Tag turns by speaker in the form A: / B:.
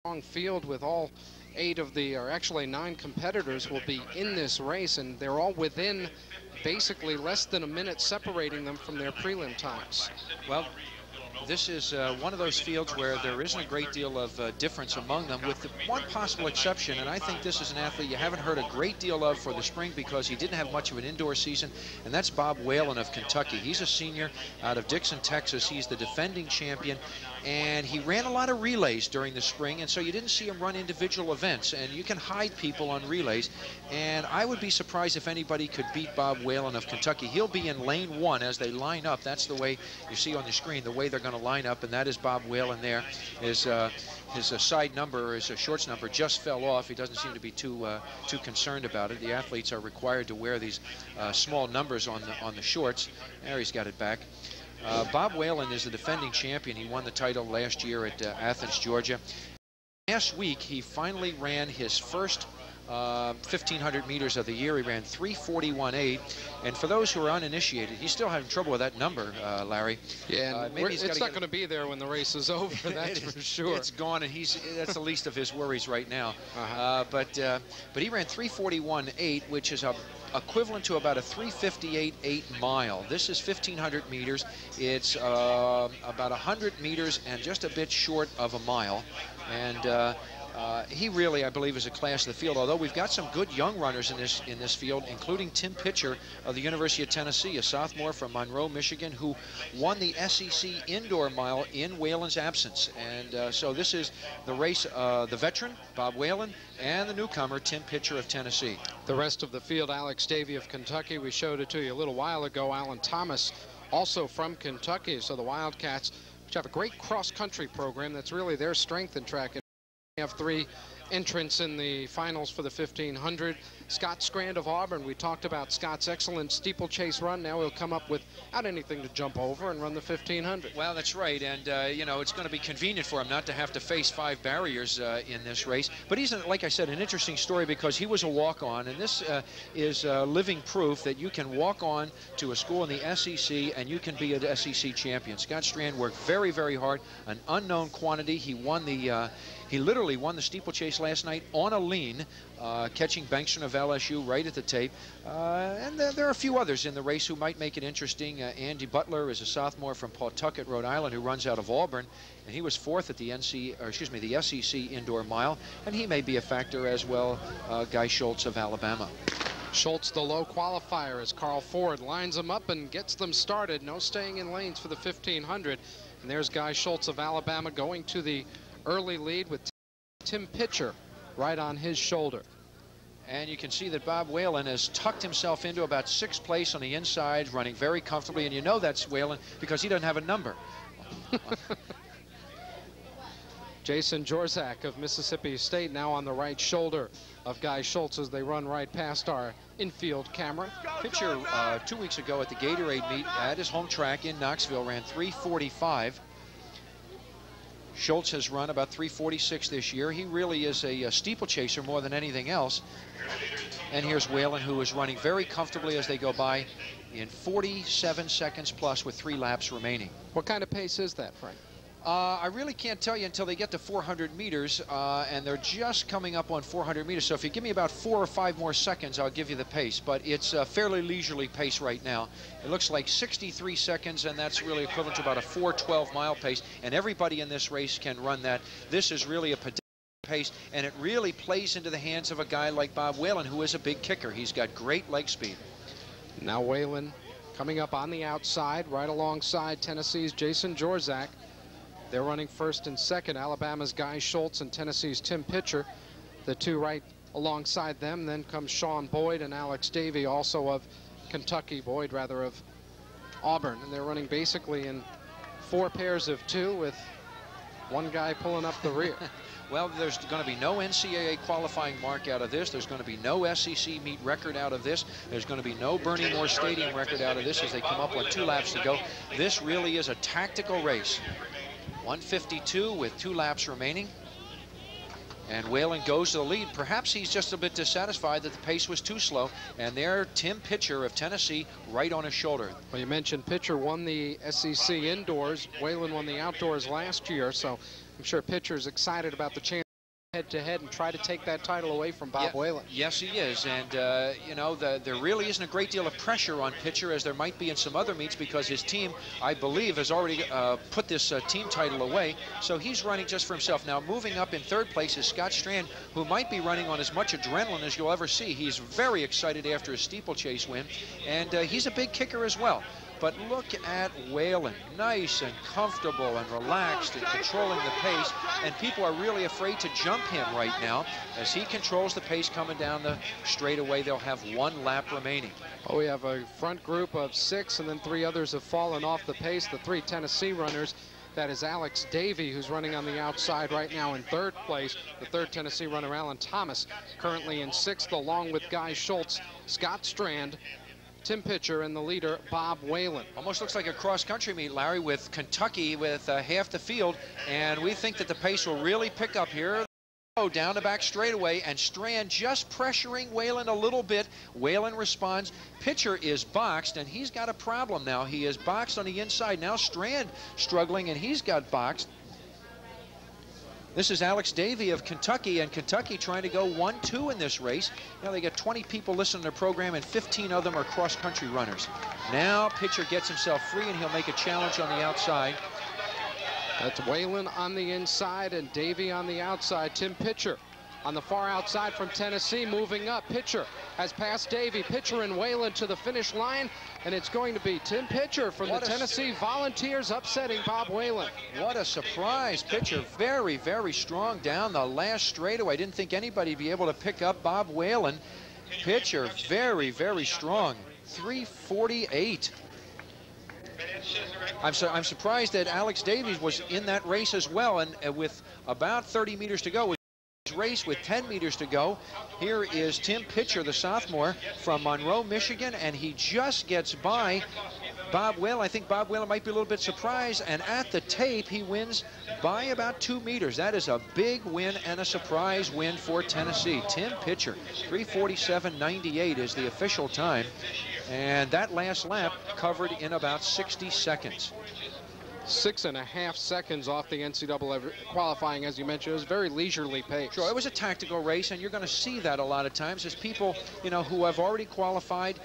A: strong field with all 8 of the, or actually 9 competitors will be in this race, and they're all within basically less than a minute separating them from their prelim times.
B: Well, this is one of those fields where there isn't a great deal of difference among them, with the one possible exception, and I think this is an athlete you haven't heard a great deal of for the spring because he didn't have much of an indoor season, and that's Bob Whalen of Kentucky. He's a senior out of Dixon, Texas. He's the defending champion, and he ran a lot of relays during the spring, and so you didn't see him run individual events, and you can hide people on relays, and I would be surprised if anybody could beat Bob Whalen of Kentucky. He'll be in lane 1 as they line up. That's the way you see on the screen, the way they're going to line up, and that is Bob Whalen there. His side number, his shorts number just fell off. He doesn't seem to be too concerned about it. The athletes are required to wear these small numbers on the shorts. There, he's got it back. Bob Whalen is the defending champion. He won the title last year at Athens, Georgia. Last week, he finally ran his first 1,500 meters of the year. He ran 3:41.8, and for those who are uninitiated, he's still having trouble with that number, Larry.
A: Yeah, it's not going to be there when the race is over. That's for sure.
B: It's gone, and that's the least of his worries right now. But he ran 3:41.8, which is equivalent to about a 3:58.8 mile. This is 1,500 meters. It's about 100 meters and just a bit short of a mile, and he really, I believe, is a class of the field, although we've got some good young runners in this field, including Tim Pitcher of the University of Tennessee, a sophomore from Monroe, Michigan, who won the SEC indoor mile in Whalen's absence. And so this is the race, the veteran, Bob Whalen, and the newcomer, Tim Pitcher of Tennessee.
A: The rest of the field, Alex Davey of Kentucky. We showed it to you a little while ago. Alan Thomas, also from Kentucky. So the Wildcats, which have a great cross-country program, that's really their strength in track. We have 3 entrants in the finals for the 1,500. Scott Strand of Auburn. We talked about Scott's excellent steeplechase run. Now he'll come up without anything to jump over and run the 1,500.
B: Well, that's right, and you know, it's going to be convenient for him not to have to face 5 barriers in this race. But he's, like I said, an interesting story because he was a walk-on, and this is living proof that you can walk on to a school in the SEC and you can be an SEC champion. Scott Strand worked very, very hard. An unknown quantity. He won the he literally won the steeplechase last night on a lean, catching Bengtson of LSU right at the tape. And there are a few others in the race who might make it interesting. Andy Butler is a sophomore from Pawtucket, Rhode Island, who runs out of Auburn, and he was 4th at the SEC indoor mile, and he may be a factor as well. Guy Schultz of Alabama.
A: Schultz, the low qualifier, as Carl Ford lines them up and gets them started. No staying in lanes for the 1,500. And there's Guy Schultz of Alabama going to the early lead with Tim Pitcher right on his shoulder.
B: And you can see that Bob Whalen has tucked himself into about 6th place on the inside, running very comfortably, and you know that's Whalen because he doesn't have a number.
A: Jason Jorzak of Mississippi State now on the right shoulder of Guy Schultz as they run right past our infield camera.
B: Pitcher 2 weeks ago at the Gatorade meet at his home track in Knoxville ran 3:45. Schultz has run about 3:46 this year. He really is a steeplechaser more than anything else. And here's Whalen, who is running very comfortably as they go by in 47 seconds plus with 3 laps remaining.
A: What kind of pace is that, Frank?
B: I really can't tell you until they get to 400 meters, and they're just coming up on 400 meters. So if you give me about 4 or 5 more seconds, I'll give you the pace. But it's a fairly leisurely pace right now. It looks like 63 seconds, and that's really equivalent to about a 4:12 mile pace. And everybody in this race can run that. This is really a pedestrian pace, and it really plays into the hands of a guy like Bob Whalen, who is a big kicker. He's got great leg speed.
A: Now Whalen coming up on the outside, right alongside Tennessee's Jason Jorzak. They're running 1st and 2nd. Alabama's Guy Schultz and Tennessee's Tim Pitcher. The 2 right alongside them. Then comes Sean Boyd and Alex Davey, also of Kentucky. Boyd, rather, of Auburn. And they're running basically in 4 pairs of 2 with one guy pulling up the rear.
B: Well, there's going to be no NCAA qualifying mark out of this. There's going to be no SEC meet record out of this. There's going to be no Bernie Moore Stadium record out of this as they come up with 2 laps to go. This really is a tactical race. 1:52 with 2 laps remaining. And Whalen goes to the lead. Perhaps he's just a bit dissatisfied that the pace was too slow. And there, Tim Pitcher of Tennessee right on his shoulder.
A: Well, you mentioned Pitcher won the SEC indoors. Whalen won the outdoors last year. So I'm sure Pitcher's excited about the chance head-to-head and try to take that title away from Bob Whalen.
B: Yes, he is. And, you know, there really isn't a great deal of pressure on Pitcher as there might be in some other meets because his team, I believe, has already put this team title away. So he's running just for himself. Now, moving up in third place is Scott Strand, who might be running on as much adrenaline as you'll ever see. He's very excited after his steeplechase win, and he's a big kicker as well. But look at Whalen, nice and comfortable and relaxed and controlling the pace, and people are really afraid to jump him right now. As he controls the pace coming down the straightaway, they'll have 1 lap remaining.
A: Well, we have a front group of 6, and then 3 others have fallen off the pace. The 3 Tennessee runners, that is Alex Davey, who's running on the outside right now in 3rd place. The 3rd Tennessee runner, Alan Thomas, currently in 6th, along with Guy Schultz, Scott Strand, Tim Pitcher, and the leader, Bob Whalen.
B: Almost looks like a cross-country meet, Larry, with Kentucky with half the field, and we think that the pace will really pick up here. Down the back straightaway, and Strand just pressuring Whalen a little bit. Whalen responds. Pitcher is boxed, and he's got a problem now. He is boxed on the inside. Now Strand struggling, and he's got boxed. This is Alex Davey of Kentucky, and Kentucky trying to go 1-2 in this race. Now they got 20 people listening to the program, and 15 of them are cross-country runners. Now Pitcher gets himself free, and he'll make a challenge on the outside.
A: That's Whalen on the inside and Davey on the outside. Tim Pitcher on the far outside from Tennessee, moving up. Pitcher has passed Davey. Pitcher and Whalen to the finish line, and it's going to be Tim Pitcher from the Tennessee Volunteers upsetting Bob Whalen.
B: What a surprise. Pitcher very, very strong down the last straightaway. I didn't think anybody would be able to pick up Bob Whalen. Pitcher very, very strong. 3:48. I'm surprised that Alex Davies was in that race as well, and with about 30 meters to go. Race with 10 meters to go. Here is Tim Pitcher, the sophomore from Monroe, Michigan, and he just gets by Bob Whalen. I think Bob Whalen might be a little bit surprised, and at the tape he wins by about 2 meters. That is a big win and a surprise win for Tennessee. Tim Pitcher, 3:47.98 is the official time, and that last lap covered in about 60 seconds.
A: 6.5 seconds off the NCAA qualifying, as you mentioned. It was very leisurely pace.
B: Sure, it was a tactical race, and you're going to see that a lot of times as people, you know, who have already qualified